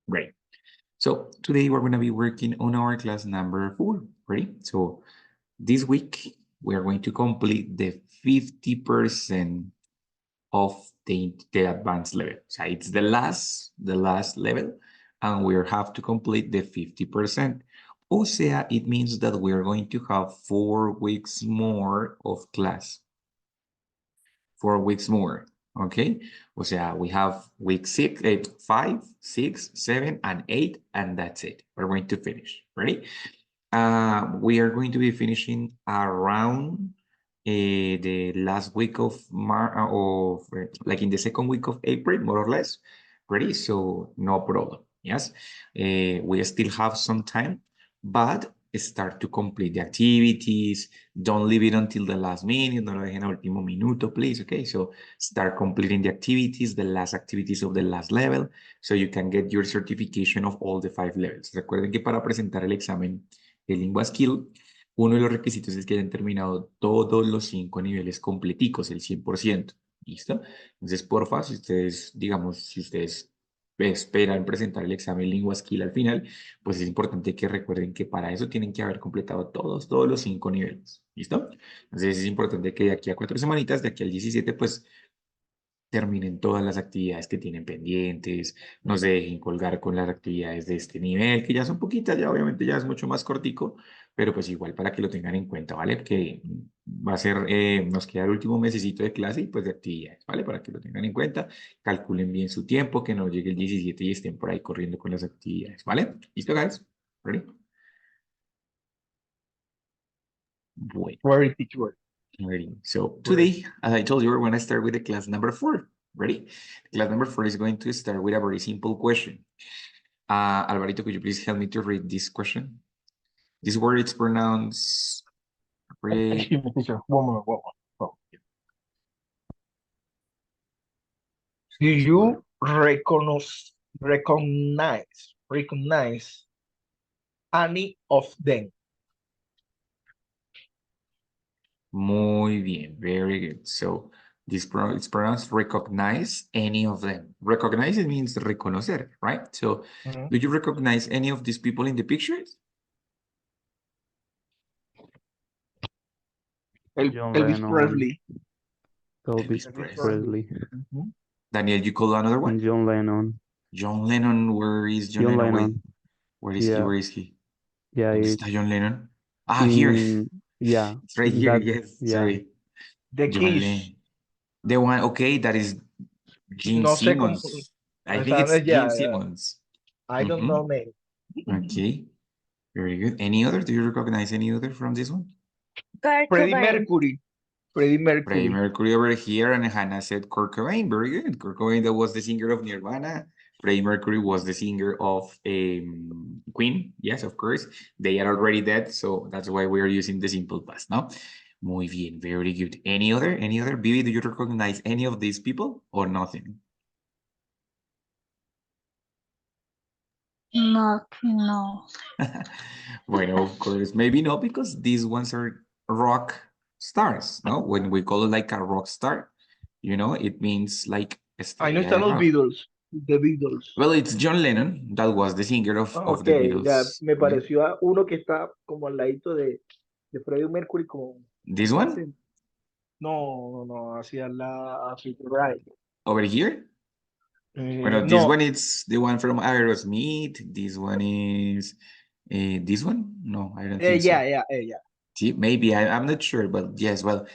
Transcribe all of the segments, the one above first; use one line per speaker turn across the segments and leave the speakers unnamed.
Great. So today we're going to be working on our class number 4. Ready? So this week we are going to complete the 50% of the advanced level. So it's the last level, and we have to complete the 50%. O sea, it means that we are going to have 4 weeks more of class. 4 weeks more. Okay, o sea, we have week 6, 8, 5, 6, 7, and 8, and that's it. We're going to finish. Ready? We are going to be finishing around the last week of like in the second week of April, more or less. Ready? So no problem. Yes, we still have some time, but start to complete the activities. Don't leave it until the last minute. No lo dejen a último minuto, please. Okay, so start completing the activities, the last activities of the last level, so you can get your certification of all the 5 levels. Recuerden que para presentar el examen de Lingua Skill, uno de los requisitos es que hayan terminado todos los 5 niveles completicos, el 100%. ¿Listo? Entonces, porfa, si ustedes, digamos, si ustedes esperan presentar el examen Lingua Skill al final, pues es importante que recuerden que para eso tienen que haber completado todos los 5 niveles. ¿Listo? Entonces, es importante que de aquí a 4 semanitas, de aquí al 17, pues terminen todas las actividades que tienen pendientes, no se dejen colgar con las actividades de este nivel, que ya son poquitas, ya obviamente ya es mucho más cortico, pero pues igual para que lo tengan en cuenta, ¿vale? Que va a ser, nos queda el último mesecito de clase y pues de actividades, ¿vale? Para que lo tengan en cuenta, calculen bien su tiempo, que no llegue el 17 y estén por ahí corriendo con las actividades, ¿vale? ¿Listo, guys? ¿Ready? Bueno.
Very teacher.
Ready. So today, as I told you, we're going to start with the class number 4. Ready? Class number 4 is going to start with a very simple question. Alvarito, could you please help me to read this question? This word is pronounced.
Excuse me, teacher. One moment. Do you recognize any of them?
Muy bien, very good. So it's pronounced recognize any of them. Recognize, it means reconocer, right? So do you recognize any of these people in the pictures?
Elvis Presley.
Elvis Presley.
Mm-hmm.
Daniel, you call another one?
John Lennon.
John Lennon, where is John Lennon?
Lennon.
Where is he? Where is he?
Yeah,
¿Dónde está John Lennon? Ah, here.
Yeah.
It's right here, yes,
yeah.
sorry.
The
John
Kiss.
Lennon. The one, okay, that is Gene
No sé cómo.
Simmons. I think it's Gene Simmons.
I don't know name.
Okay, very good. Any other? Do you recognize any other from this one?
Freddie Mercury.
Freddie Mercury over here, and Hannah said Kurt Cobain. Very good. Kurt Cobain, that was the singer of Nirvana. Freddie Mercury was the singer of Queen. Yes, of course. They are already dead, so that's why we are using the simple past, no? Muy bien, very good. Any other? Any other? Vivi, do you recognize any of these people or nothing?
Nothing, no.
Well, of course, maybe not, because these ones are rock stars, no? When we call it like a rock star, you know, it means like
I know
estrella
están
de
los
rock.
Beatles. The Beatles.
Well, it's John Lennon, that was the singer of the
Okay,
Beatles.
ya me pareció a uno que está como al ladito de Freddie Mercury como.
This one?
No, hacia right.
Over here? Bueno, this one is the one from Aerosmith. This one is this one? No, I don't think so.
Yeah.
See, maybe I'm not sure, but yes, well,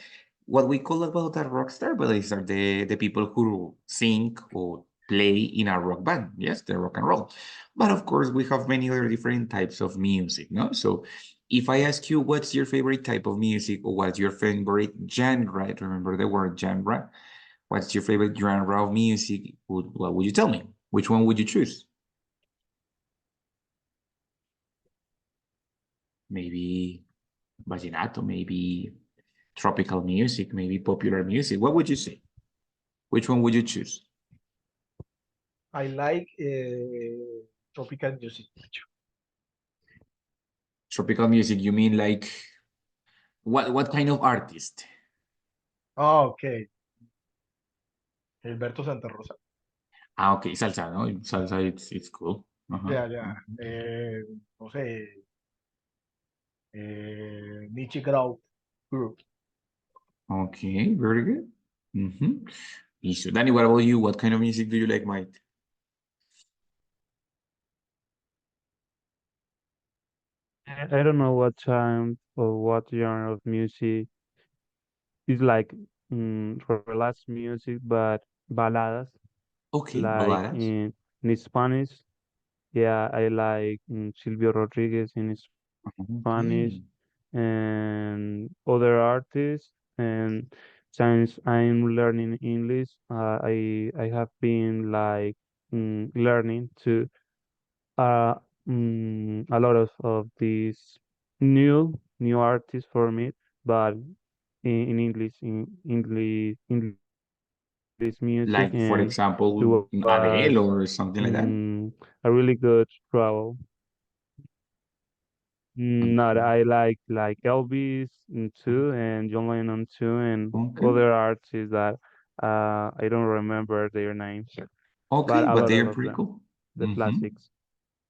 what we call about a rock star, but these are the people who sing or play in a rock band. Yes, the rock and roll. But of course, we have many other different types of music, no? So if I ask you what's your favorite type of music or what's your favorite genre, remember the word genre, what's your favorite genre of music, what would you tell me? Which one would you choose? Maybe vallenato, maybe tropical music, maybe popular music. What would you say? Which one would you choose?
I like tropical music.
Tropical music, you mean like what kind of artist?
Oh, okay. Gilberto Santa Rosa.
Ah, okay, salsa, no? Salsa, it's cool. Uh-huh.
No sé, Nietzsche Grau Group.
Okay, very good. Mm-hmm. Listo. Danny, what about you? What kind of music do you like, Mike?
I don't know what time or what genre of music is like relaxed music, but baladas,
Okay,
like
baladas.
in Spanish. Yeah, I like Silvio Rodriguez in Spanish
Okay.
and other artists. And since I'm learning English, I have been like learning to uh, a lot of these new artists for me, but in English, in English music,
Like, for
and it
example, Adele
was
or something like that?
a really good travel. Not
Okay.
I like Elvis too, and John Lennon too, and
Okay.
other artists that I don't remember their names, but
Okay,
a
but
lot
they are
of
pretty
them,
cool.
the
Mm-hmm.
classics.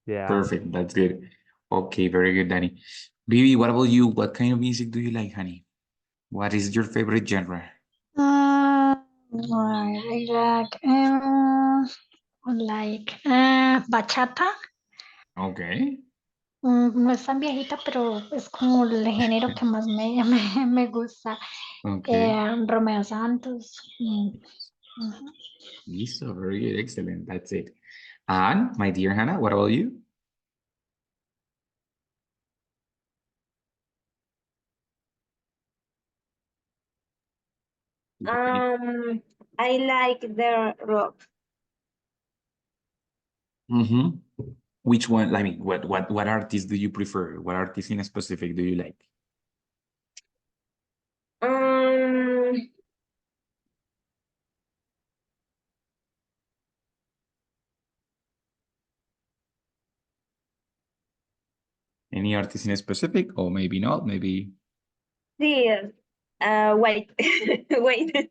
Yeah.
Perfect. That's good. Okay, very good, Danny. Bibi, what about you? What kind of music do you like, honey? What is your favorite genre?
I bachata.
Okay.
No es tan viejita, pero es como el género que más me gusta.
Okay.
Romeo Santos. Ujú.
Listo, very good. Excellent. That's it. And my dear Hannah, what about you?
Um, I like the rock.
Mm-hmm. Which one? I mean, what artist do you prefer? What artist in specific do you like?
Um,
Any artist in specific, or maybe not? Maybe.
yes. Wait, wait.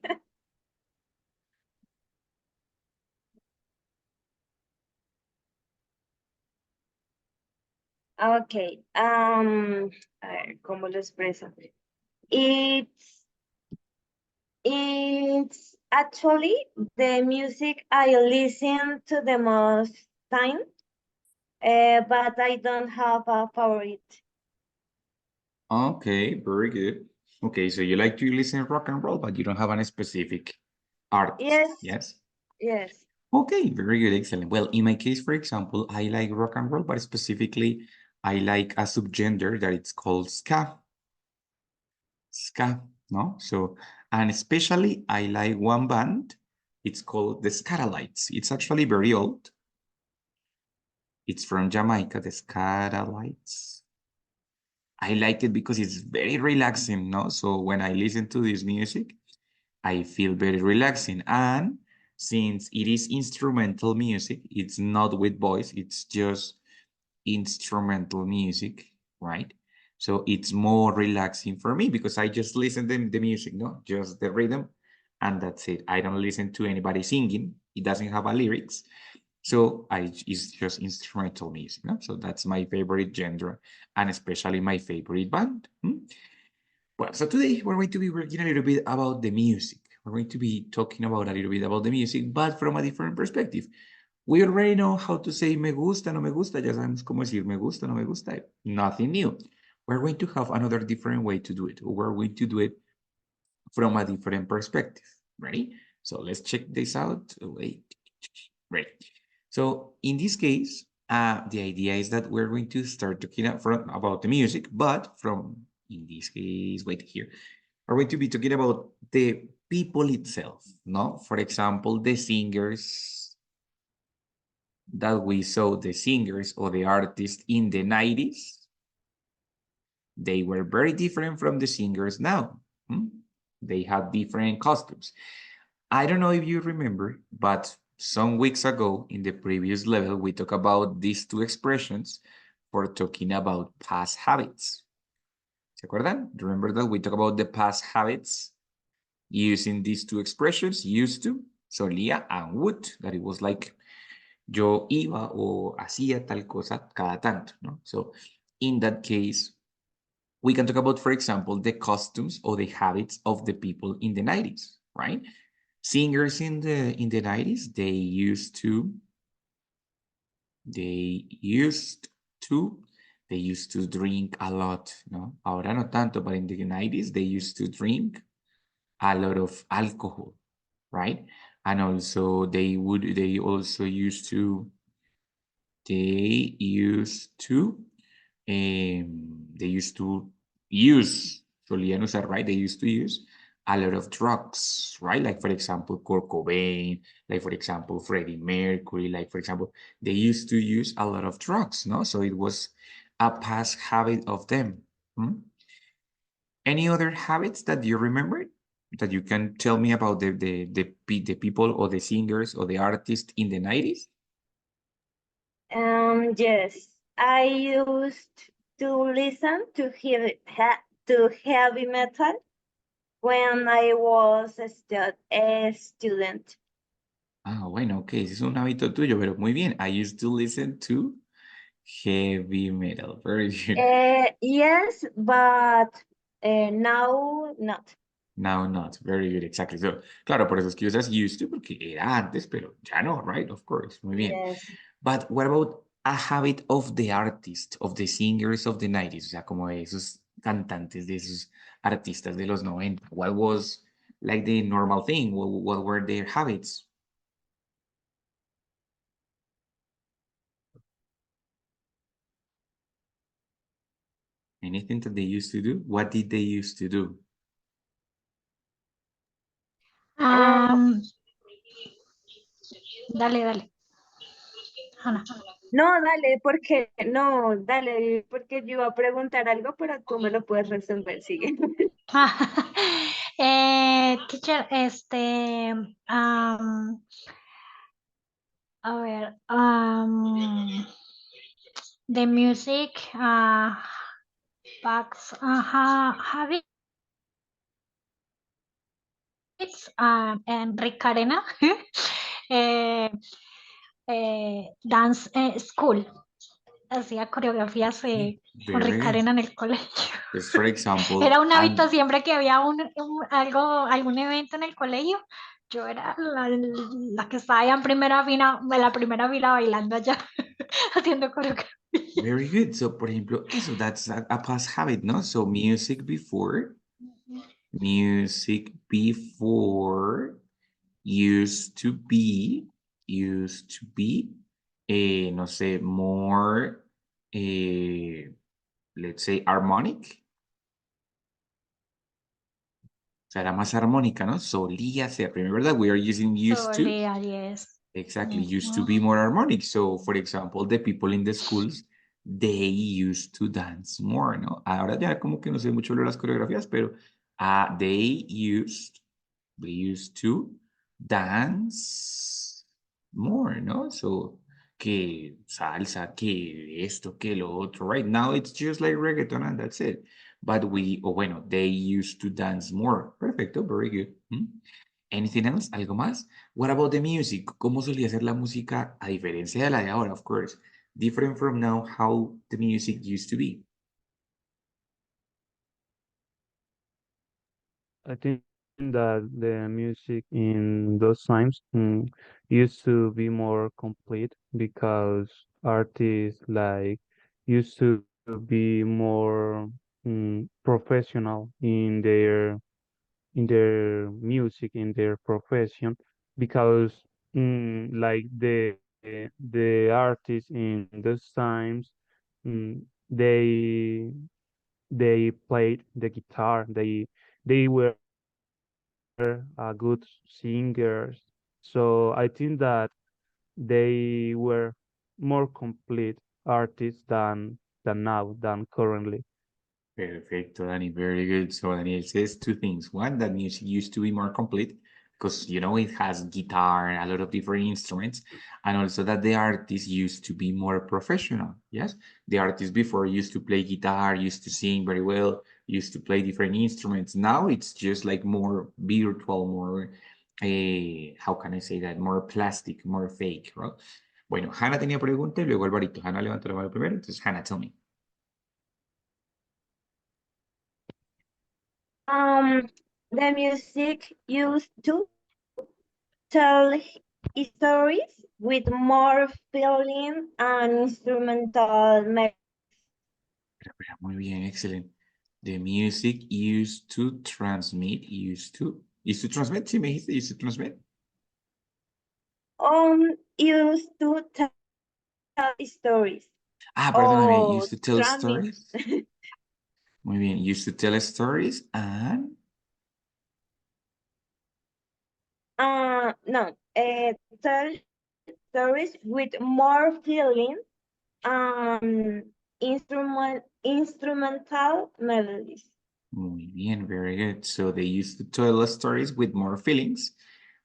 Okay. A ver, ¿cómo lo expreso? It's it's actually the music I listen to the most time, but I don't have a favorite.
Okay, very good. Okay, so you like to listen rock and roll, but you don't have any specific artist.
Yes,
Yes.
yes.
Okay, very good, excellent. Well, in my case, for example, I like rock and roll, but specifically, I like a subgender that it's called ska. Ska, no? So, and especially, I like one band. It's called the Skatalites. It's actually very old. It's from Jamaica, the Skatalites. I like it because it's very relaxing, no? So when I listen to this music, I feel very relaxing. And since it is instrumental music, it's not with voice, it's just instrumental music, right? So it's more relaxing for me because I just listen to the music, no? Just the rhythm, and that's it. I don't listen to anybody singing. It doesn't have a lyrics. So it's just instrumental music, no? So that's my favorite genre, and especially my favorite band. Well, so today we're going to be working a little bit about the music. We're going to be talking about a little bit about the music, but from a different perspective. We already know how to say me gusta, no me gusta. Ya sabemos cómo decir me gusta, no me gusta. Nothing new. We're going to have another different way to do it. We're going to do it from a different perspective. Ready? So let's check this out. Wait. Ready. So in this case, the idea is that we're going to start talking about the music, but from, in this case, wait here, we're going to be talking about the people itself, no? For example, the singers that we saw, the singers or the artists in the 90s, they were very different from the singers now. They had different costumes. I don't know if you remember, but some weeks ago in the previous level, we talked about these two expressions for talking about past habits. ¿Se acuerdan? Remember that we talked about the past habits using these two expressions, used to, solía, and would, that it was like yo iba o hacía tal cosa cada tanto, ¿no? So, in that case, we can talk about, for example, the costumes or the habits of the people in the 90s, right? Singers in the 90s, they used to drink a lot, no? Ahora no tanto, but in the 90s, they used to drink a lot of alcohol, right? And also they also used to use, solían usar, right? They used to use a lot of drugs, right? Like, for example, Kurt Cobain, like, for example, Freddie Mercury, like, for example, they used to use a lot of drugs, no? So it was a past habit of them. Any other habits that you remember that you can tell me about the people or the singers or the artists in the 90s?
Yes, I used to listen to heavy metal when I was a student.
Ah, bueno, ok, ese es un hábito tuyo, pero muy bien. I used to listen to heavy metal. Very good.
Yes, but now not.
Now not. Very good, exactly. So, claro, por eso es que usas used to, porque era antes, pero ya no, right? Of course. Muy bien.
Yes.
But what about a habit of the artist, of the singers of the 90s? O sea, como de esos cantantes, de esos artistas de los 90. What was like the normal thing? What were their habits? Anything that they used to do? What did they used to do?
Dale. Ana.
No, dale, porque yo iba a preguntar algo, pero tú me lo puedes resolver, sigue.
Teacher, a ver, the music, packs, habits, and Rick Arena, dance school. Hacía coreografías con Rick
Very,
Arena en el colegio.
just for example,
Era un hábito
and
siempre que había algún evento en el colegio. Yo era la que estaba allá en la primera fila bailando allá, haciendo coreografía.
very good. So, por ejemplo, eso, that's a past habit, no? So, music before used to be, no sé, more, let's say, harmonic. O sea, era más armónica, ¿no? Solía ser. Remember that we are using used to?
Solía, yes.
Exactly, used to be more harmonic. So, for example, the people in the schools, they used to dance more, ¿no? Ahora ya como que no sé mucho de las coreografías, pero they used to dance more, ¿no? So, que salsa, que esto, que lo otro. Right now, it's just like reggaeton and that's it. But they used to dance more. Perfecto, very good. Anything else? ¿Algo más? What about the music? ¿Cómo solía ser la música a diferencia de la de ahora, of course? Different from now, how the music used to be.
I think that the music in those times used to be more complete because artists like used to be more professional in their music, in their profession, because like the artists in those times, mm, they they played the guitar, they were good singers. So I think that they were more complete artists than currently.
Perfecto, Danny. Very good. So Daniel says two things. One, that music used to be more complete because, it has guitar, a lot of different instruments, and also that the artists used to be more professional. Yes, the artists before used to play guitar, used to sing very well, used to play different instruments. Now it's just like more virtual, more, how can I say that? More plastic, more fake, right? Bueno, Hannah tenía pregunta y luego Alvarito. Hannah levantó la mano primero, entonces Hannah, tell me.
The music used to tell stories with more feeling and instrumental melodies.
Muy bien, excelente. The music used to transmit, used to transmit, ¿sí me dijiste? Used to transmit.
Used to tell stories.
Ah, perdóname,
Oh,
used to tell
transmit.
stories. Muy bien, used to tell stories and...
No, tell stories with more feeling and instrumental melodies.
Muy bien, very good. So they used to tell stories with more feelings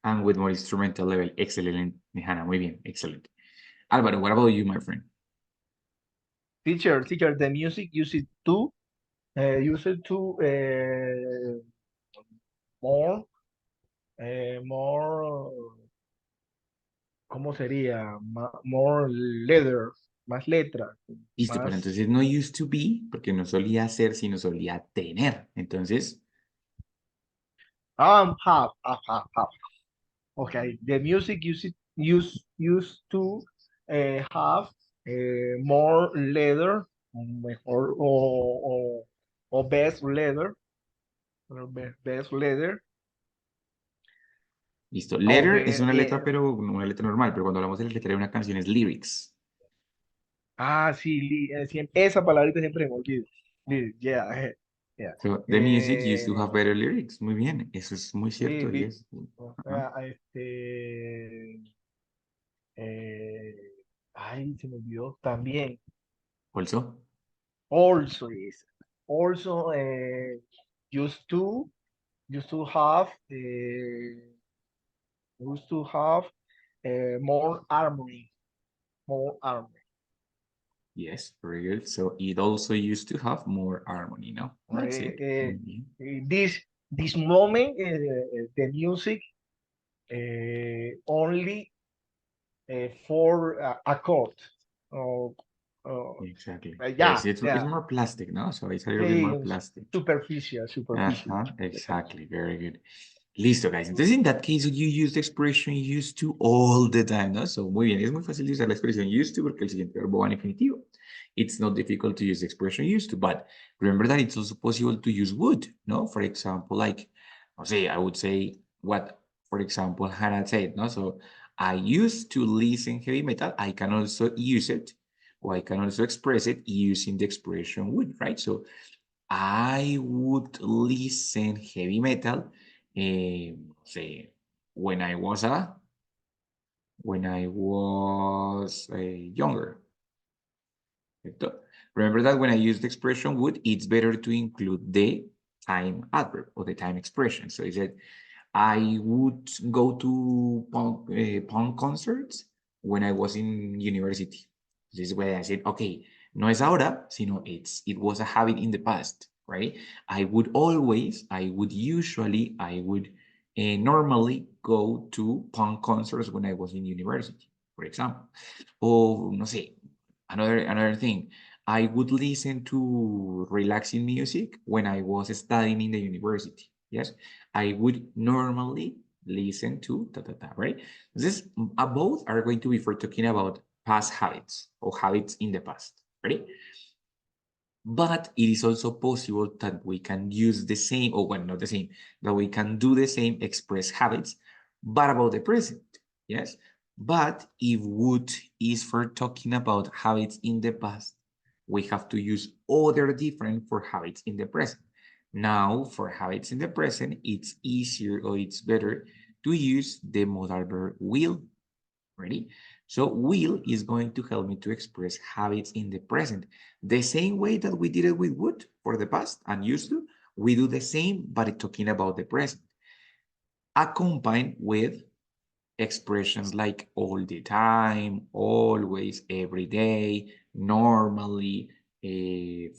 and with more instrumental level. Excellent, Hannah, muy bien, excellent. Álvaro, what about you, my friend?
Teacher, the music used to more, more, ¿cómo sería? More leather, más letra,
Listo, pero
más,
entonces no used to be, porque no solía ser, sino solía tener. Entonces,
have. Okay, the music used to have more leather, or best leather, best leather.
listo.
Oh,
Letter es una letra, pero una letra normal, pero cuando hablamos de la letra de una canción es lyrics.
sí, esa palabrita siempre me olvido. Yeah, yeah.
So, the music used to have better lyrics. Muy bien, eso es muy cierto.
Sí,
Yes. Ajá.
Ay, se me olvidó también.
Also,
Also is also used to have more armory, more armory.
yes, very good. So it also used to have more harmony, no? That's it. Muy bien.
This moment, the music only for a chord. Oh,
Exactly.
yeah,
Yes, it's
yeah.
more plastic, no? So it's a little bit
Sí,
more plastic.
superficial.
Exactly. Very good. Listo, guys. Entonces, in that case, you use the expression used to all the time, ¿no? So, muy bien. Es muy fácil de usar la expresión used to porque el siguiente verbo va en infinitivo. It's not difficult to use the expression used to, but remember that it's also possible to use would, no? For example, like, I would say what, for example, Hannah said, no? So, I used to listen heavy metal. I can also use it, or I can also express it using the expression would, right? So, I would listen heavy metal, say, when I was younger. ¿Cierto? Remember that when I use the expression would, it's better to include the time adverb or the time expression. So I said, I would go to punk concerts when I was in university. This is why I said, okay, no es ahora, sino it was a habit in the past, right? I would normally go to punk concerts when I was in university, for example. Or, no sé, another thing. I would listen to relaxing music when I was studying in the university. Yes, I would normally listen to right? Both are going to be for talking about past habits or habits in the past, right? But it is also possible that we can use the same, or well, not the same, that we can do the same express habits, but about the present, yes? But if would is for talking about habits in the past, we have to use other different for habits in the present. Now, for habits in the present, it's easier or it's better to use the modal verb will. Ready? So will is going to help me to express habits in the present. The same way that we did it with would for the past and used to, we do the same, but talking about the present. Accompanied with expressions like all the time, always, every day, normally,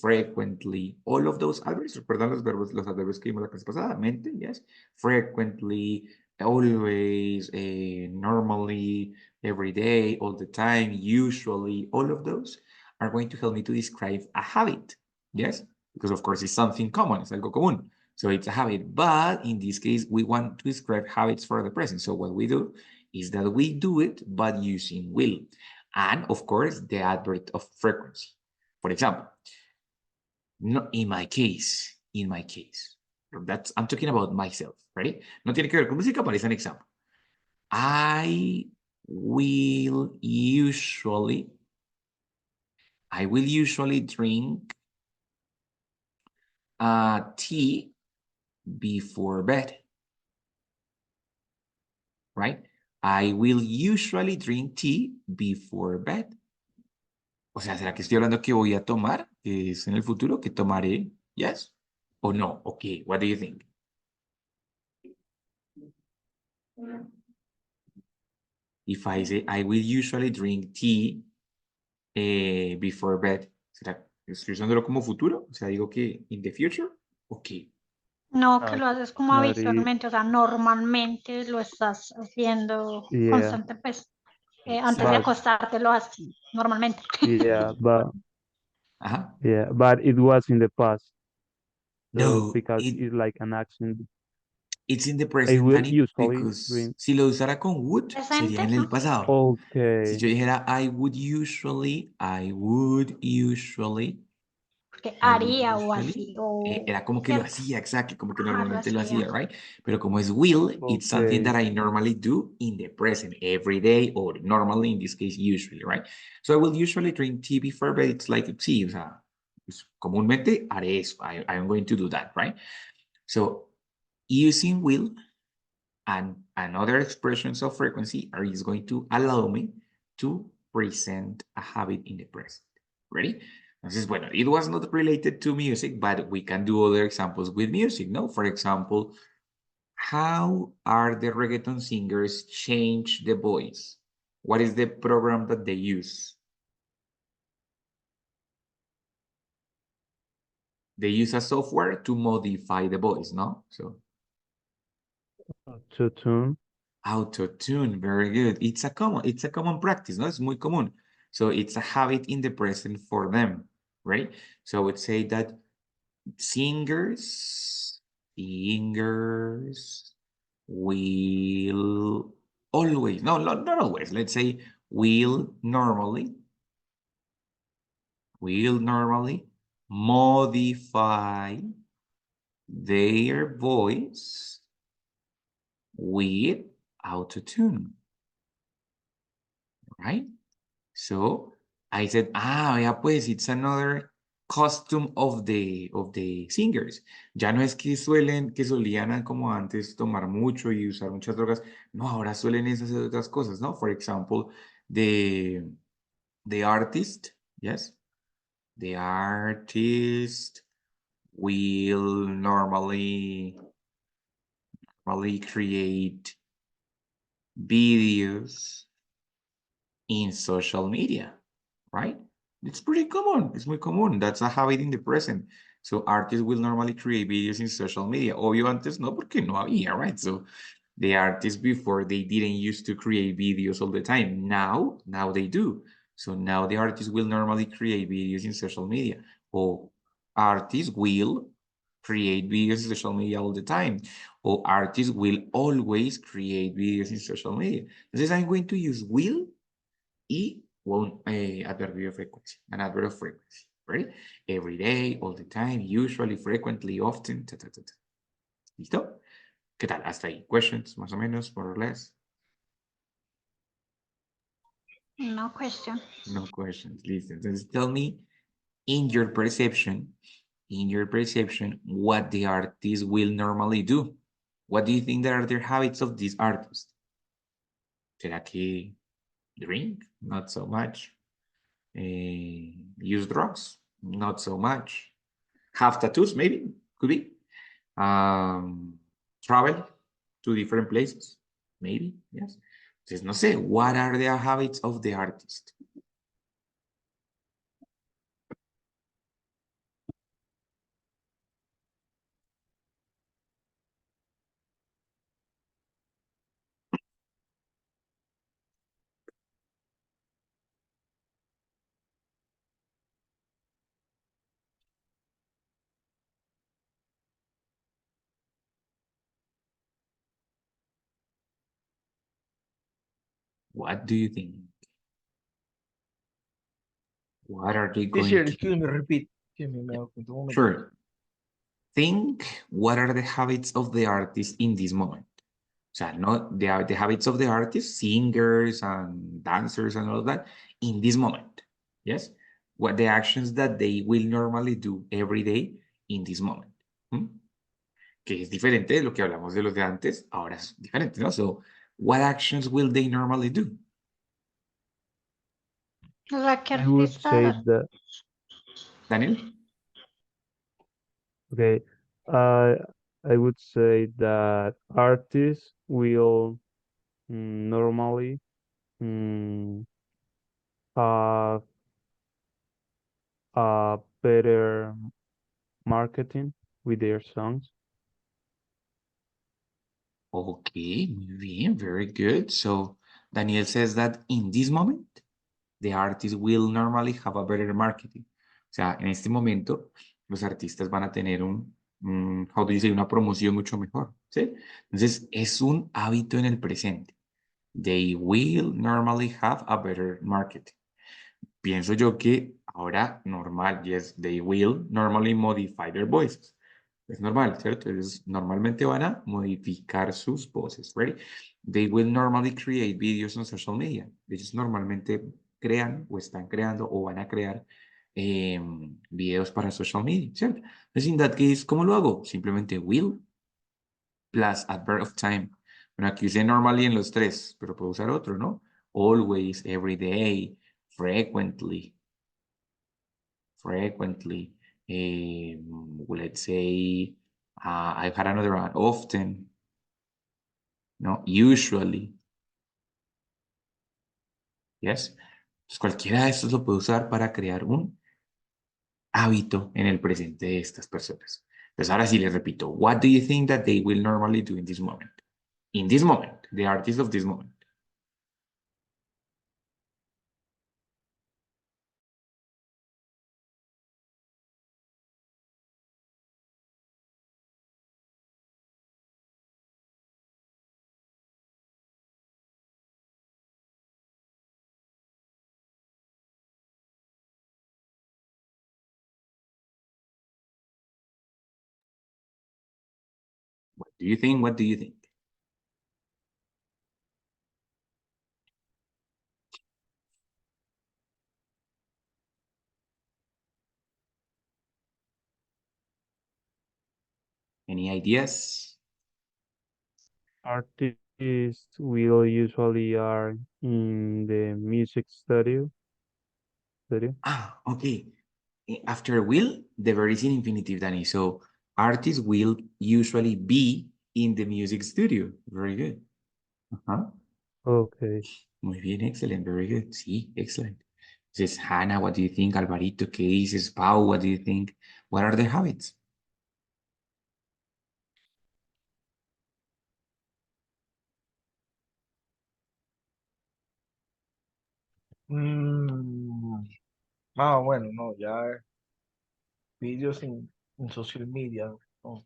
frequently, all of those adverbs. ¿Recuerdan los adverbos que vimos la clase pasada? Mente, yes. Frequently, always, normally, every day, all the time, usually, all of those are going to help me to describe a habit. Yes, because of course it's something common, it's algo común. So it's a habit, but in this case, we want to describe habits for the present. So what we do is that we do it, but using will. And of course, the adverb of frequency. For example, no, in my case, that's, I'm talking about myself, right? No tiene que ver con música, but it's an example. I will usually drink tea before bed, right? I will usually drink tea before bed. O sea, ¿será que estoy hablando que voy a tomar? Que es en el futuro, que tomaré, yes? O no? Okay, what do you think? If I say I will usually drink tea before bed, ¿será que estoy usándolo como futuro? O sea, digo que in the future. Okay.
No, que
Not,
lo haces como
not
habitualmente, o sea, normalmente lo estás haciendo
Yeah.
constante, pues. Antes de
But
acostarte lo haces normalmente.
yeah,
Uh-huh.
but it was in the past. So
No,
because it's like an action.
it's in the
I
present,
will
Dani,
usually
because
drink.
si lo usara con would, sería
Presente,
en el
¿no?
pasado. Si
Okay.
yo dijera I would usually,
Porque
I would
haría o
usually,
así, o
era como que lo
¿cierto?
hacía, exacto, como que
Ajá, lo
normalmente lo
hacía.
hacía, right? Pero como es will, it's something that
Okay.
I normally do in the present, every day, or normally, in this case, usually, right? So I will usually drink tea before bed. It's like, sí, o sea, pues, comúnmente haré eso. I am going to do that, right? So using will and other expressions of frequency are just going to allow me to present a habit in the present. Ready? Entonces, bueno, it was not related to music, but we can do other examples with music, no? For example, how are the reggaeton singers change the voice? What is the program that they use? They use a software to modify the voice, no? So
To tune.
auto-tune, very good. It's a common practice, no? It's muy común. So it's a habit in the present for them, right? So I would say that singers will always, no, not always, let's say will normally modify their voice with auto-tune, right? So I said, yeah, pues it's another costume of the singers. Ya no es que solían como antes tomar mucho y usar muchas drogas. No, ahora suelen hacer otras cosas, ¿no? For example, the artist, yes, the artist will normally create videos in social media, right? It's pretty common. It's muy común. That's a habit in the present. So artists will normally create videos in social media. Obvio antes no, porque no había, right? So the artists before, they didn't used to create videos all the time. Now they do. So now the artists will normally create videos in social media. Or artists will create videos in social media all the time. Or artists will always create videos in social media. Entonces I'm going to use will y un adverbio de frecuencia, an adverb of frequency, right? Every day, all the time, usually, frequently, often, ta, ta, ta, ta. ¿Listo? ¿Qué tal? Hasta ahí. Questions, más o menos, more or less?
No question.
No questions. Listen. Entonces, tell me, in your perception, what the artist will normally do. What do you think that are the habits of this artist? ¿Será que drink? Not so much. Use drugs? Not so much. Have tattoos, maybe, could be. Travel to different places, maybe, yes. Entonces, no sé, what are the habits of the artist? What do you think? What are they going
Teacher,
to
excuse me, repeat. Excuse me, me doy cuenta un momento.
Sure. Think what are the habits of the artist in this moment. O sea, no, the habits of the artist, singers and dancers and all of that, in this moment. Yes? What the actions that they will normally do every day in this moment. ¿Mm? Que es diferente de lo que hablamos de los de antes, ahora es diferente, ¿no? So, what actions will they normally do?
O sea, ¿qué
I would say
artista?
that,
Daniel?
okay, I would say that artists will normally have a better marketing with their songs.
Okay, muy bien, very good. So Daniel says that in this moment, the artist will normally have a better marketing. O sea, en este momento, los artistas van a tener how do you say, una promoción mucho mejor, ¿sí? Entonces, es un hábito en el presente. They will normally have a better marketing. Pienso yo que ahora normal, yes, they will normally modify their voices. Es normal, ¿cierto? Normalmente van a modificar sus voces, right? They will normally create videos on social media. Ellos normalmente crean o están creando o van a crear videos para social media, ¿cierto? Entonces, in that case, ¿cómo lo hago? Simplemente will plus adverb of time. Bueno, aquí usé normally en los tres, pero puedo usar otro, ¿no? Always, every day, frequently, let's say, I've had another one, often, no, usually, yes. Pues cualquiera de estos lo puedo usar para crear un hábito en el presente de estas personas. Entonces ahora sí les repito, what do you think that they will normally do in this moment? In this moment, the artist of this moment. What do you think? What do you think? Any ideas?
Artists will usually are in the music studio.
Ah, okay. After will, the verb is in infinitive, Danny. So artists will usually be in the music studio. Very good. Uh-huh.
Okay.
Muy bien, excellent. Very good. Sí, excellent. This is Hannah, what do you think? Alvarito, ¿qué dices? Pau, what do you think? What are their habits?
Bueno, no, ya vídeos en social media. No,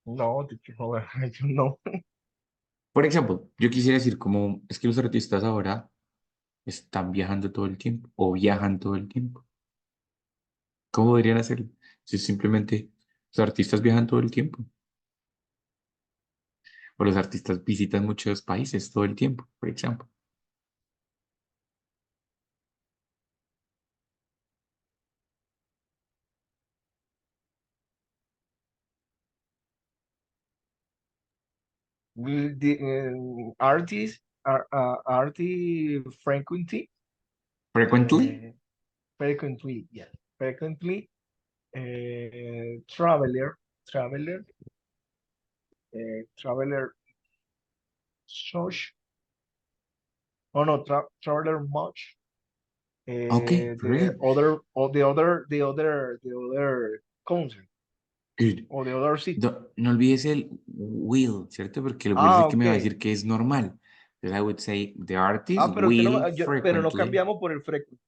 no, teacher, no, yo no.
Por ejemplo, yo quisiera decir como es que los artistas ahora están viajando todo el tiempo o viajan todo el tiempo. ¿Cómo deberían hacerlo? Si simplemente los artistas viajan todo el tiempo. O los artistas visitan muchos países todo el tiempo, por ejemplo.
Artists, artist frequently,
Frequently,
frequently, yes, frequently, traveler, such, oh no, traveler much,
okay, very
the
good.
other, or the other concert,
Good.
or the other city.
No olvides el will, ¿cierto? Porque el will es el que me va a
Ok.
decir que es normal. Entonces, I would say the artist
Pero usted no,
will
pero no
frequently.
cambiamos por el frecuente.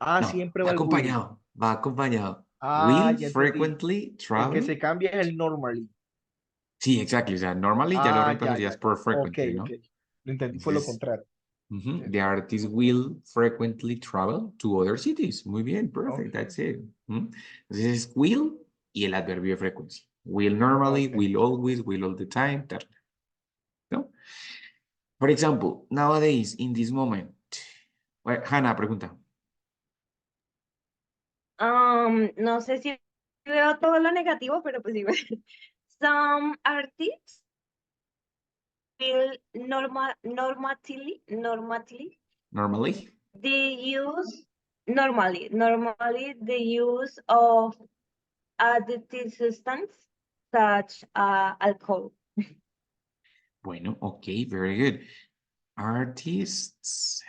No,
Siempre
va
va el will.
acompañado, va acompañado.
Ah,
Will
ya entendí.
frequently
El que
travel.
se cambia es el normally.
Sí, exactly. O sea, normally ya lo
Ah, ya,
reemplazarías
ya, ya.
por
Ok,
frequently,
ok.
¿no?
Lo entendí, fue lo
Entonces,
contrario.
the artist will frequently travel to other cities. Muy bien, perfect.
Ok,
That's it. Entonces es will y el adverbio de frecuencia. Will normally,
ok.
will always, will all the time, tal, ¿no? For example, nowadays, in this moment. Well, Hannah, pregunta.
No sé si veo todo lo negativo, pero pues igual. Some artists will normally
Normally.
they use normally the use of addictive substance such alcohol.
Bueno, okay, very good. Artists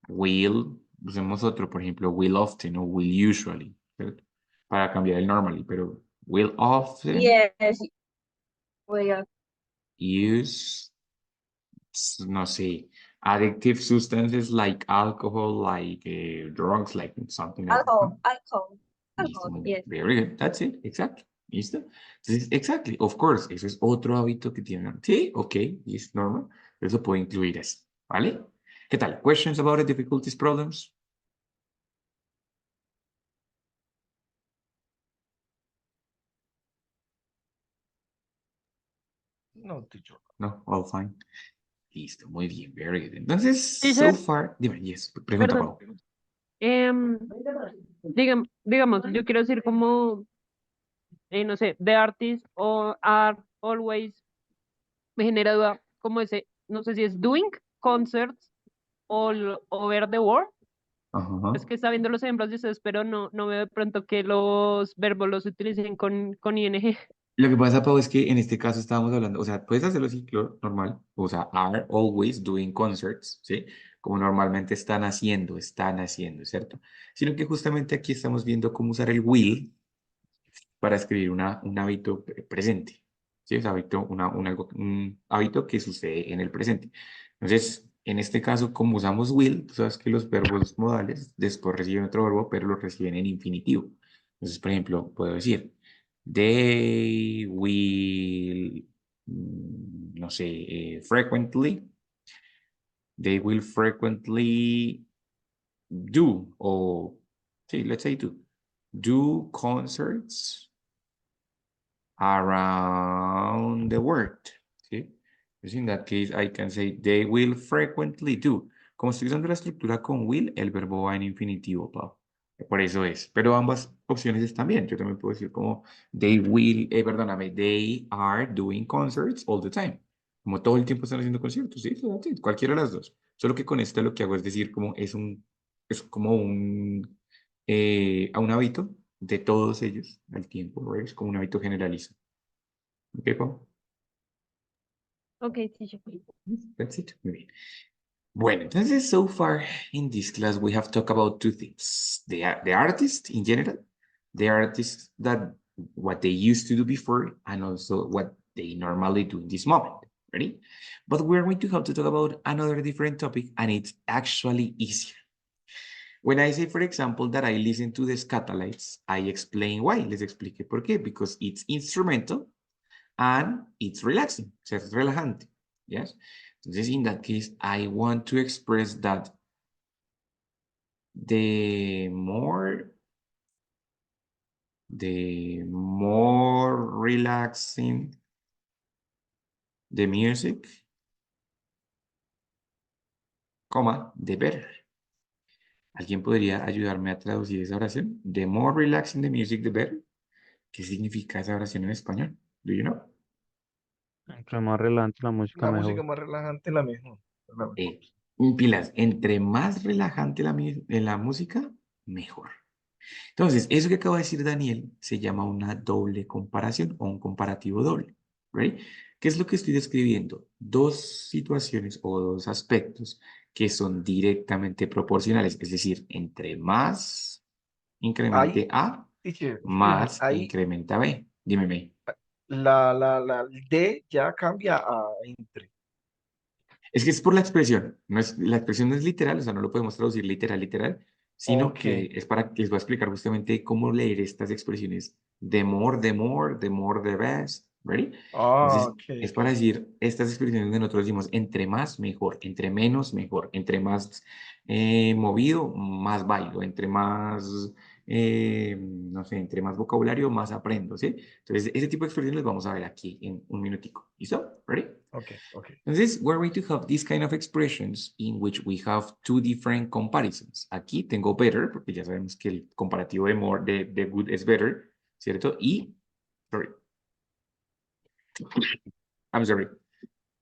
will, usemos otro, por ejemplo, will often o will usually, ¿cierto? Para cambiar el normally, pero will often
Yes, well,
use, no sé, addictive substances like alcohol, like drugs, like something like that, ¿no?
alcohol,
Listo, muy bien.
yes.
Very good. That's it. Exacto. ¿Listo? Entonces, exactly. Of course. Eso es otro hábito que tienen. Sí, ok. Es normal. Eso puede incluir eso. ¿Vale? ¿Qué tal? Questions about it, difficulties, problems?
No, teacher.
No, all fine. Listo, muy bien. Very good. Entonces, so
Teacher,
far, dime, yes. Pregunta,
perdón.
Pau.
em, digamos, yo quiero decir como, no sé, the artist o are always, me genera duda, como ese, no sé si es doing concerts o over the world.
Ajá.
Es que está viendo los ejemplos de ustedes, pero no veo de pronto que los verbos los utilicen con ing.
Lo que pasa, Pau, es que en este caso estábamos hablando, o sea, puedes hacerlo así, claro, normal, o sea, are always doing concerts, ¿sí? Como normalmente están haciendo, ¿cierto? Sino que justamente aquí estamos viendo cómo usar el will para escribir un hábito presente, ¿sí? O sea, un hábito que sucede en el presente. Entonces, en este caso, como usamos will, tú sabes que los verbos modales después reciben otro verbo, pero lo reciben en infinitivo. Entonces, por ejemplo, puedo decir, they will, no sé, they will frequently do, o, sí, let's say do concerts around the world, ¿sí? Pues in that case, I can say they will frequently do. Como estoy usando la estructura con will, el verbo va en infinitivo, Pau. Por eso es. Pero ambas opciones están bien. Yo también puedo decir como perdóname, they are doing concerts all the time. Como todo el tiempo están haciendo conciertos, ¿sí? So that's it, cualquiera de las dos. Solo que con esto lo que hago es decir como es como a un hábito de todos ellos al tiempo, ¿no? Es como un hábito generalizado. ¿Ok, Pau?
Ok, teacher.
That's it. Muy bien. Bueno, entonces, so far in this class, we have talked about two things. The artist in general, the artist that what they used to do before, and also what they normally do in this moment. Ready? But we're going to have to talk about another different topic, and it's actually easier. When I say, for example, that I listen to the Scatalites, I explain why. Les expliqué por qué. Because it's instrumental and it's relaxing. O sea, es relajante. Yes? Entonces, in that case, I want to express that the more relaxing the music, coma, the better. ¿Alguien podría ayudarme a traducir esa oración? The more relaxing the music, the better. ¿Qué significa esa oración en español? Do you know?
Entre más relajante la música,
La música
mejor.
más relajante es la misma. La mejor.
Pilas, entre más relajante la música, mejor. Entonces, eso que acaba de decir Daniel se llama una doble comparación o un comparativo doble. ¿Right? ¿Qué es lo que estoy describiendo? Dos situaciones o dos aspectos que son directamente proporcionales. Es decir, entre más incremente
Ahí,
A,
teacher, excuse me,
más
ahí
incrementa B. Dime, May.
la D ya cambia a entre.
Es que es por la expresión. La expresión no es literal, o sea, no lo podemos traducir literal. sino
Ok.
que es para que les voy a explicar justamente cómo leer estas expresiones the more, the more, the more, the best. ¿Ready? Entonces,
Ok,
es para decir estas expresiones donde nosotros decimos entre más, mejor, entre menos, mejor, entre más movido, más bailo, entre más, no sé, entre más vocabulario, más aprendo, ¿sí? Entonces, ese tipo de expresiones las vamos a ver aquí en un minutico. ¿Listo? ¿Ready?
ok, ok.
Entonces, we're going to have this kind of expressions in which we have two different comparisons. Aquí tengo better, porque ya sabemos que el comparativo de more, de good es better, ¿cierto? Y, sorry, I'm sorry,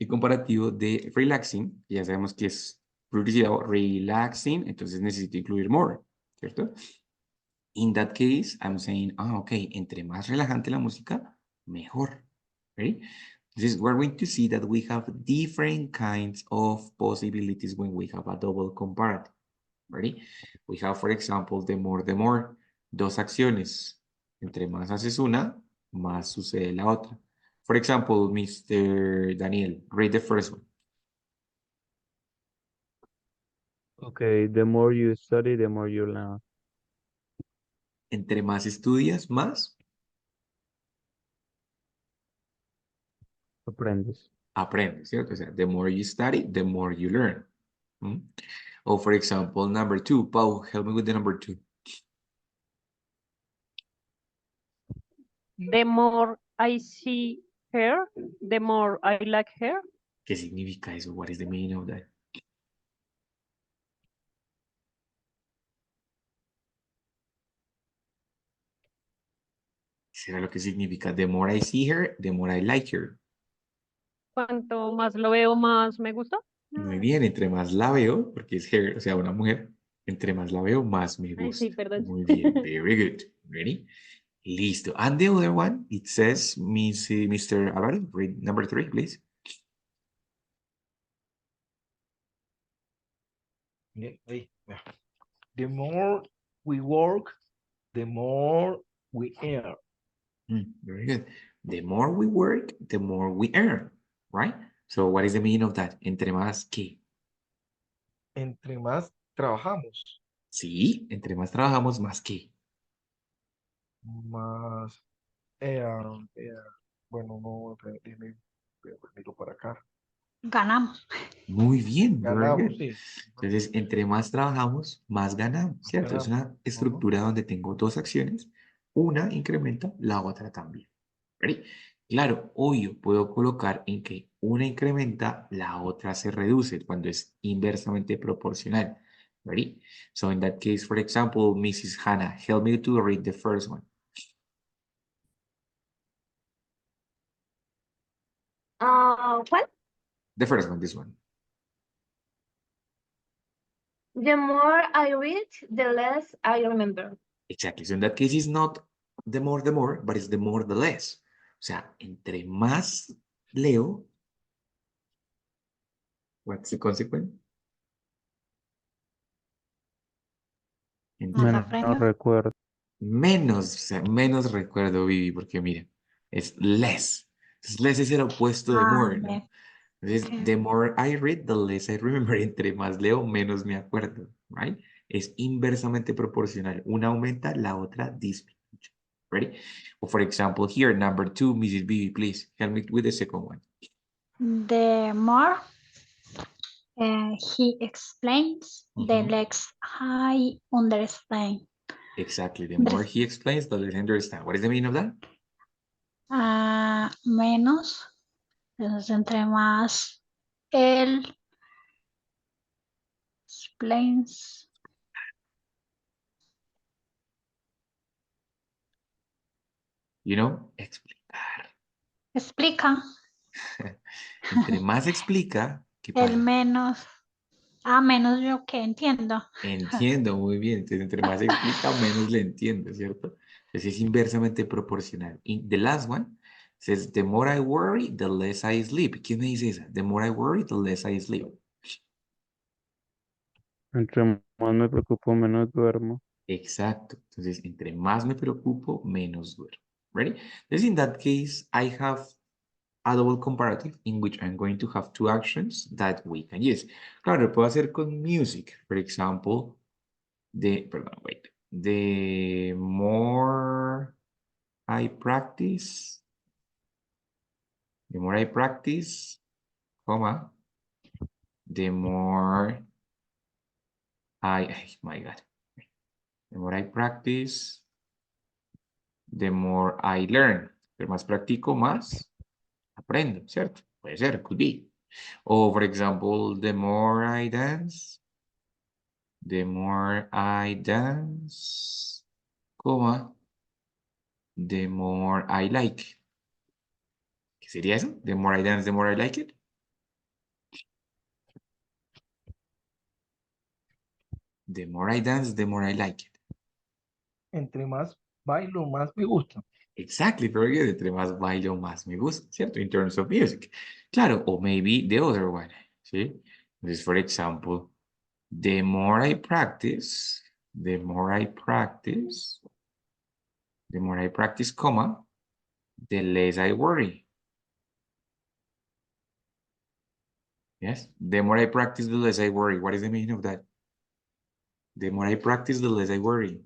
el comparativo de relaxing, ya sabemos que es pluralidad relaxing, entonces necesito incluir more, ¿cierto? In that case, I'm saying, ok, entre más relajante la música, mejor. Ready? This is we're going to see that we have different kinds of possibilities when we have a double comparative. Ready? We have, for example, the more. Dos acciones. Entre más haces una, más sucede la otra. For example, Mr. Daniel, read the first one.
Okay, the more you study, the more you learn.
Entre más estudias, más
Aprendes.
aprendes, ¿cierto? O sea, the more you study, the more you learn. ¿Mm? Or for example, number 2. Paul, help me with the number 2.
The more I see her, the more I like her.
¿Qué significa eso? What is the meaning of that? ¿Será lo que significa? The more I see her, the more I like her.
Cuanto más lo veo, más me gusta.
Muy bien, entre más la veo, porque es her, o sea, una mujer, entre más la veo, más me
Ay, sí,
gusta.
perdón.
Muy bien, very good. Ready? Listo. And the other one, it says, Mr. Alvaro, read number 3, please.
Bien, ahí, ya. The more we work, the more we earn.
Very good. The more we work, the more we earn, right? So what is the meaning of that? Entre más que.
Entre más trabajamos,
Sí, entre más trabajamos, más que.
más bueno, no, déjeme, miro para acá.
Ganamos.
Muy bien, very
Ganamos,
good.
sí.
Entonces, entre más trabajamos, más ganamos, ¿cierto? Es
Ganamos.
una estructura donde tengo dos acciones, una incrementa, la otra también. ¿Ready? Claro, obvio, puedo colocar en que una incrementa, la otra se reduce cuando es inversamente proporcional. Ready? So in that case, for example, Mrs. Hannah, help me to read the first one.
¿Cuál?
The first one, this one.
The more I read, the less I remember.
Exactly. So in that case, it's not the more, but it's the more, the less. O sea, entre más leo, what's the consequence? Entre
Más
Menos
aprendo.
recuerdo.
menos, o sea, menos recuerdo, Vivi, porque mira, es less. Entonces, less es el opuesto de more, ¿no?
Less.
Entonces,
Okay.
the more I read, the less I remember. Entre más leo, menos me acuerdo, right? Es inversamente proporcional. Una aumenta, la otra disminuye. Ready? Or for example, here, number 2, Mrs. Vivi, please help me with the second one.
The more he explains, the
Mhm.
less I understand.
Exactly. The more he explains, the less I understand. What is the meaning of that?
Menos. Entonces, entre más él explains,
You know, explicar.
explica,
Entre más explica, ¿qué
el
pasa?
menos, menos yo que entiendo.
Entiendo muy bien. Entonces, entre más explica, menos le entiendo, ¿cierto? Entonces, es inversamente proporcional. Y the last one says, the more I worry, the less I sleep. ¿Quién me dice esa? The more I worry, the less I sleep.
Entre más me preocupo, menos duermo.
Exacto. Entonces, entre más me preocupo, menos duermo. Ready? Entonces, in that case, I have a double comparative in which I'm going to have two actions that we can use. Claro, lo puedo hacer con music. For example, perdón, wait. The more I practice, comma, the more my God. The more I practice, the more I learn. Pero más practico, más aprendo, ¿cierto? Puede ser, could be. O, for example, the more I dance, comma, the more I like. ¿Qué sería eso? The more I dance, the more I like it. The more I dance, the more I like it.
Entre más bailo, más me gusta.
Exactly, very good. Entre más bailo, más me gusta, ¿cierto? In terms of music. Claro, o maybe the other one, ¿sí? Entonces, for example, the more I practice, comma, the less I worry. Yes, the more I practice, the less I worry. What is the meaning of that? The more I practice, the less I worry.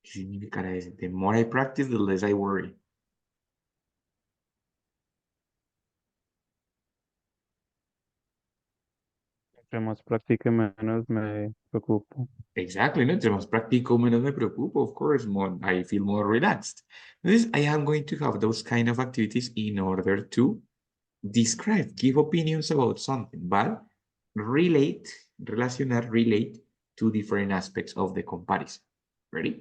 ¿Qué significará eso? The more I practice, the less I worry.
Entre más practique, menos me preocupo.
Exactly, ¿no? Entre más practico, menos me preocupo, of course, more, I feel more relaxed. Entonces, I am going to have those kind of activities in order to describe, give opinions about something, but relate to different aspects of the comparison. Ready?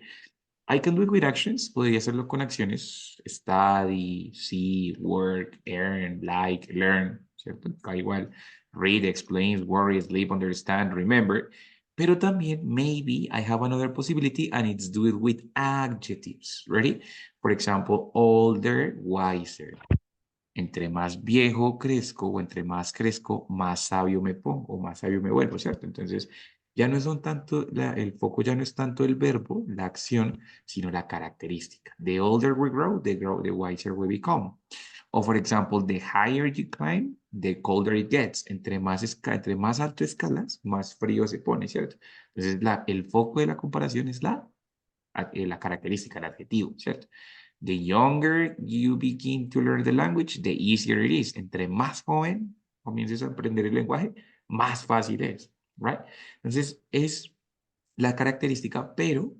I can do it with actions, podría hacerlo con acciones, study, see, work, earn, like, learn, ¿cierto? Acá igual, read, explains, worry, sleep, understand, remember, pero también, maybe, I have another possibility and it's do it with adjectives, ready? For example, older, wiser. Entre más viejo crezco o entre más crezco, más sabio me pongo o más sabio me vuelvo, ¿cierto? Entonces, ya no son tanto, el foco ya no es tanto el verbo, la acción, sino la característica. The older we grow, the wiser we become. O, for example, the higher you climb, the colder it gets. Entre más alto escalas, más frío se pone, ¿cierto? Entonces, el foco de la comparación es la característica, el adjetivo, ¿cierto? The younger you begin to learn the language, the easier it is. Entre más joven comiences a aprender el lenguaje, más fácil es, right? Entonces, es la característica, pero,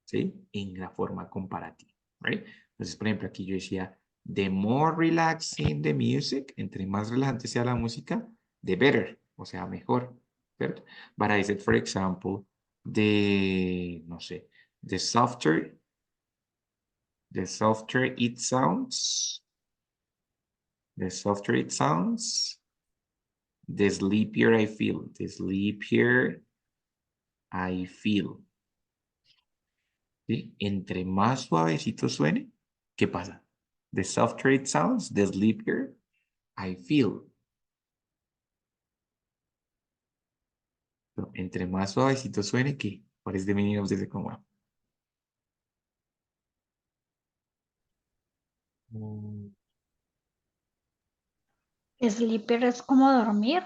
¿sí? En la forma comparativa, right? Entonces, por ejemplo, aquí yo decía, the more relaxing the music, entre más relajante sea la música, the better, o sea, mejor, ¿cierto? But I said, for example, no sé, the softer it sounds, the sleepier I feel, ¿sí? Entre más suavecito suene, ¿qué pasa? The softer it sounds, the sleepier I feel. So, entre más suavecito suene, ¿qué? What is the meaning of this second one?
Mm,
Sleeper es como dormir.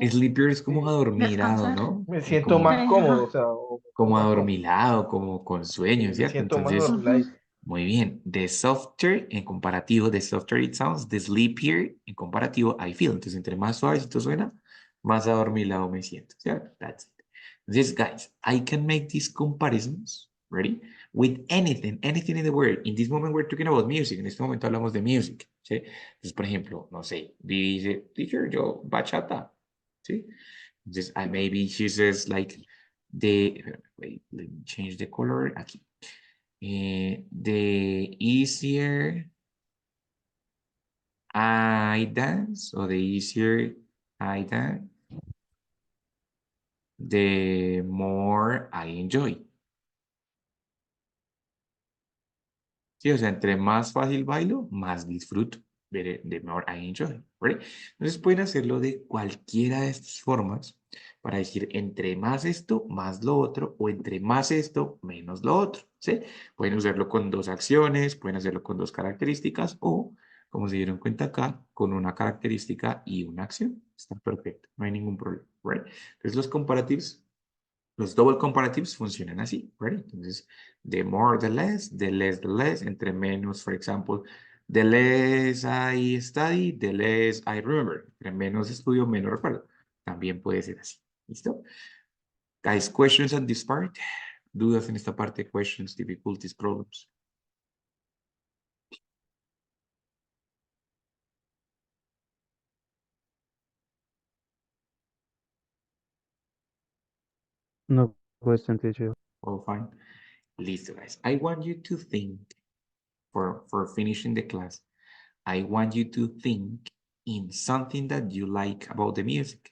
Sleepier es como
sí,
adormilado,
Descansar.
¿no?
me siento
Como,
más cómodo,
Ajá.
o sea, o me
como
siento más cómodo.
adormilado, como con sueño,
Me
¿cierto?
siento más
Entonces,
dormiladito.
muy bien. The softer, en comparativo, the softer it sounds, the sleepier, en comparativo, I feel. Entonces, entre más suavecito suena, más adormilado me siento, ¿cierto? That's it. Entonces, guys, I can make these comparisons, ready? With anything in the world. In this moment, we're talking about music. En este momento hablamos de music, ¿sí? Entonces, por ejemplo, no sé, dice, teacher, yo, bachata, ¿sí? Entonces, maybe she says like, wait, let me change the color aquí. The easier I dance, or the easier I dance, the more I enjoy. Sí, o sea, entre más fácil bailo, más disfruto. the more I enjoy, right? Entonces pueden hacerlo de cualquiera de estas formas para decir entre más esto, más lo otro, o entre más esto, menos lo otro, ¿sí? Pueden usarlo con dos acciones, pueden hacerlo con dos características, o, como se dieron cuenta acá, con una característica y una acción. Está perfecto, no hay ningún problema, right? Entonces los double comparatives funcionan así, right? Entonces, the more, the less, the less, the less, entre menos, for example, the less I study, the less I remember. Entre menos estudio, menos recuerdo. También puede ser así. ¿Listo? Guys, questions on this part? Dudas en esta parte, questions, difficulties, problems.
No question, teacher.
All fine. Listo, guys. I want you to think, for finishing the class, I want you to think in something that you like about the music.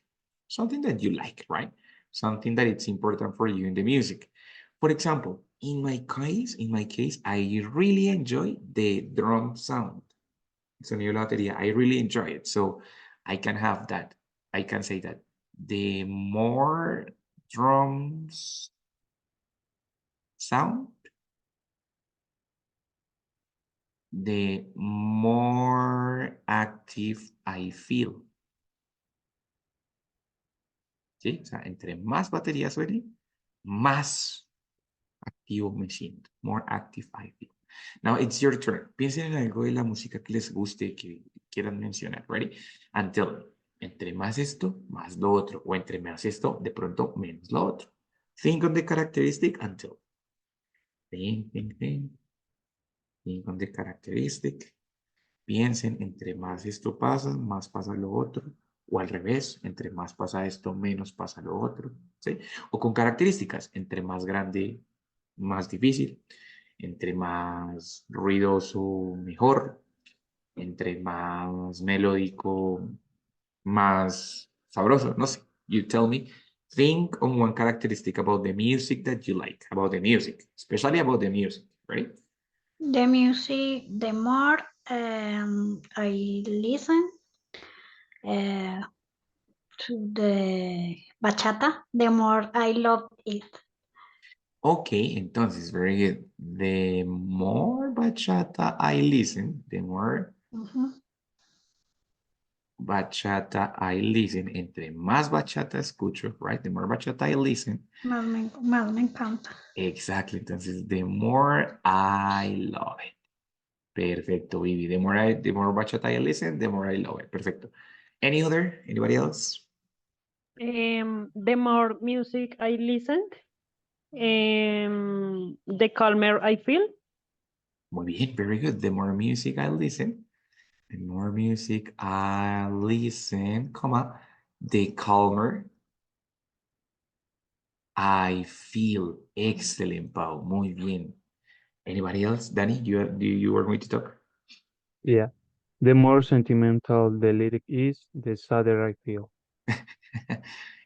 Something that you like, right? Something that it's important for you in the music. For example, in my case, I really enjoy the drum sound. Sonido de la batería. I really enjoy it. So I can have that. I can say that the more drums sound, the more active I feel. ¿Sí? O sea, entre más batería suene, más activo me siento. More active I feel. Now it's your turn. Piensen en algo de la música que les guste, que quieran mencionar. Ready? Until. Entre más esto, más lo otro. O entre más esto, de pronto menos lo otro. Think on the characteristic until. Think. Think on the characteristic. Piensen, entre más esto pasa, más pasa lo otro. O al revés, entre más pasa esto, menos pasa lo otro. ¿Sí? O con características, entre más grande, más difícil. Entre más ruidoso, mejor. Entre más melódico, más sabroso. No sé. You tell me. Think on one characteristic about the music that you like. About the music. Especially about the music. Right?
The music, the more I listen to the bachata, the more I love it.
Okay, entonces, very good. The more bachata I listen, the more
Ujú.
bachata I listen, entre más bachata escucho, right? The more bachata I listen,
Más me encanta.
exactly. Entonces, the more I love it. Perfecto, Vivi. The more bachata I listen, the more I love it. Perfecto. Anybody else?
The more music I listen, the calmer I feel.
Muy bien, very good. The more music I listen, the more music I listen, comma, the calmer I feel. Excellent, Pau. Muy bien. Anybody else? Danny, you were going to talk?
Yeah. The more sentimental the lyric is, the sadder I feel.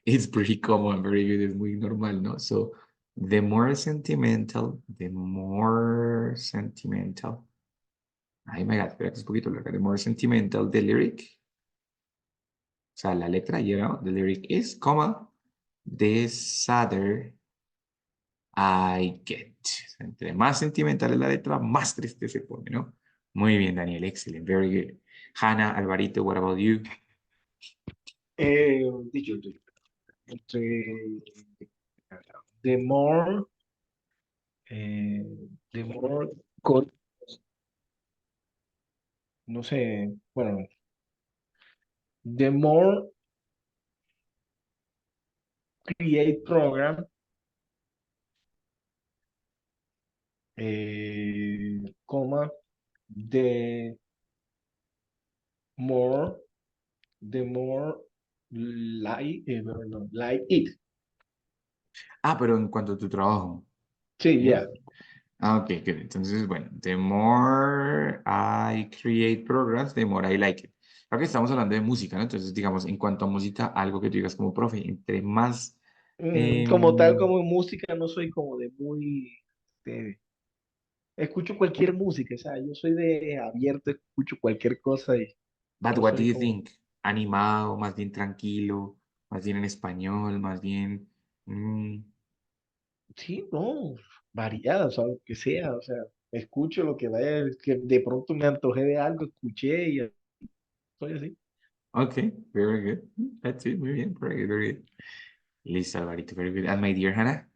It's pretty common, very good. Es muy normal, ¿no? So, the more sentimental, the more sentimental. Ay, my God, espera que es un poquito larga. The more sentimental the lyric. O sea, la letra, you know, the lyric is, comma, the sadder I get. Entre más sentimental es la letra, más triste se pone, ¿no? Muy bien, Daniel. Excellent. Very good. Hannah, Alvarito, what about you?
Dicho, the more, the more, co- no sé, bueno, the more create program, comma, the more, like, no, like it.
Ah, pero en cuanto a tu trabajo.
Sí,
Bien.
ya.
Ah, ok, good. Entonces, bueno, the more I create programs, the more I like it. Creo que estamos hablando de música, ¿no? Entonces, digamos, en cuanto a música, algo que tú digas como profe, entre más...
Como tal, como en música, no soy como de muy, de, escucho cualquier música, o sea, yo soy de abierto, escucho cualquier cosa y
But
no
what do
soy
you
como,
think? ¿Animado, más bien tranquilo, más bien en español, más bien...
sí, no, variada, o sea, lo que sea, o sea, escucho lo que vaya, que de pronto me antojé de algo, escuché y soy así.
Okay, very good. That's it. Muy bien, very good, very good. Listo, Alvarito, very good. And my dear Hannah?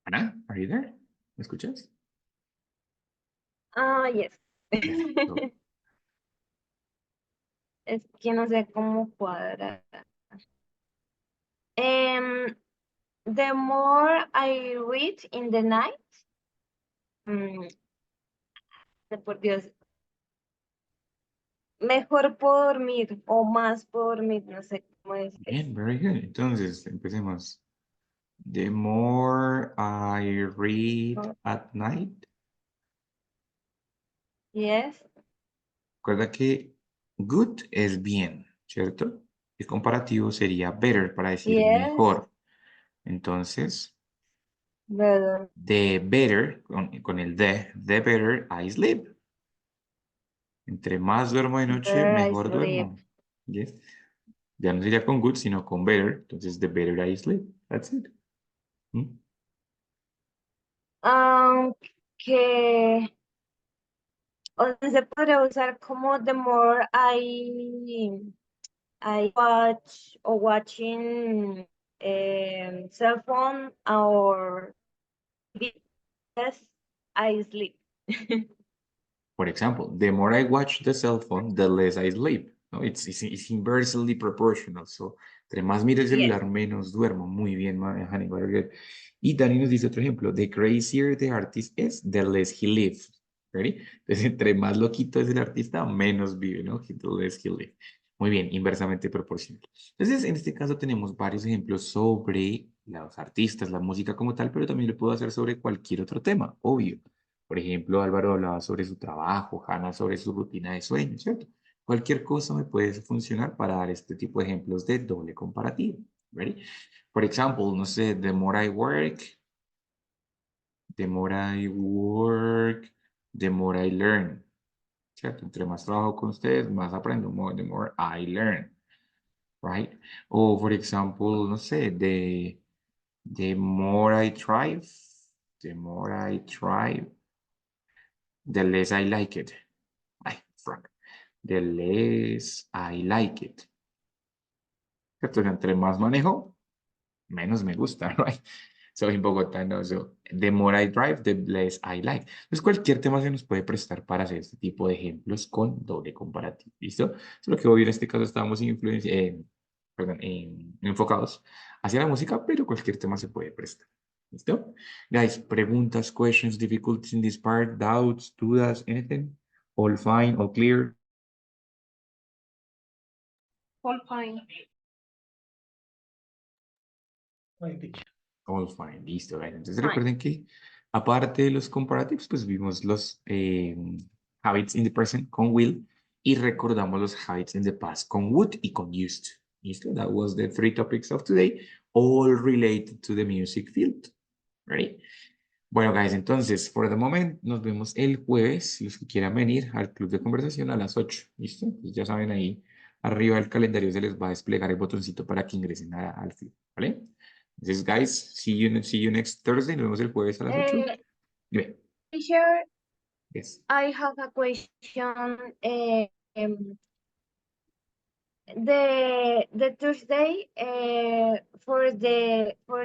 Hannah, are you there? ¿Me escuchas?
Yes.
Yes. So,
Es que no sé cómo cuadrar. Um, the more I read in the night, mm, por Dios, mejor puedo dormir o más puedo dormir, no sé cómo es.
bien, very good. Entonces, empecemos. The more I read at night.
Yes,
Recuerda que good es bien, ¿cierto? El comparativo sería better para decir
yes,
mejor. Entonces,
better,
the better, con el the better I sleep. Entre más duermo de noche,
better I
mejor
sleep.
duermo. Yes. Ya no sería con good, sino con better. Entonces, the better I sleep. That's it. ¿Mm?
Que o se podría usar como the more I watch or watching cell phone or yes, I sleep.
For example, the more I watch the cell phone, the less I sleep. ¿No? It's inversely proportional. So, entre más miro el
Yes,
celular, menos duermo. Muy bien, honey, very good. Y Dani nos dice otro ejemplo. The crazier the artist is, the less he lives. Ready? Entonces, entre más loquito es el artista, menos vive, ¿no? The less he lives. Muy bien, inversamente proporcional. Entonces, en este caso tenemos varios ejemplos sobre los artistas, la música como tal, pero también lo puedo hacer sobre cualquier otro tema, obvio. Por ejemplo, Álvaro hablaba sobre su trabajo, Hanna sobre su rutina de sueño, ¿cierto? Cualquier cosa me puede funcionar para dar este tipo de ejemplos de doble comparativo. Ready? Por ejemplo, no sé, the more I work, the more I work, the more I learn. ¿Cierto? Entre más trabajo con ustedes, más aprendo. The more I learn. Right? O, por ejemplo, no sé, the more I thrive, the more I thrive, the less I like it. Ay, Frank. The less I like it. ¿Cierto? Entre más manejo, menos me gusta, right? Soy bogotano, so the more I drive, the less I like. Entonces, cualquier tema se nos puede prestar para hacer este tipo de ejemplos con doble comparativo, ¿listo? Solo que hoy en este caso estábamos enfocados hacia la música, pero cualquier tema se puede prestar. ¿Listo? Guys, preguntas, questions, difficulties in this part, doubts, dudas, anything? All fine, all clear?
all fine.
Ay, dicha.
All fine, listo. Right. Entonces
Fine.
recuerden que aparte de los comparatives, pues vimos los habits in the present con will y recordamos los habits in the past con would y con used. Listo. That was the 3 topics of today, all related to the music field. Ready? Bueno, guys, entonces, for the moment, nos vemos el jueves, los que quieran venir al club de conversación a las 8. ¿Listo? Pues ya saben, ahí arriba del calendario se les va a desplegar el botoncito para que ingresen al club, ¿vale? Entonces, guys, see you next Thursday. Nos vemos el jueves a las 8. Dime.
Teacher,
Yes.
I have a question. The Thursday for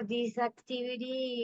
this activity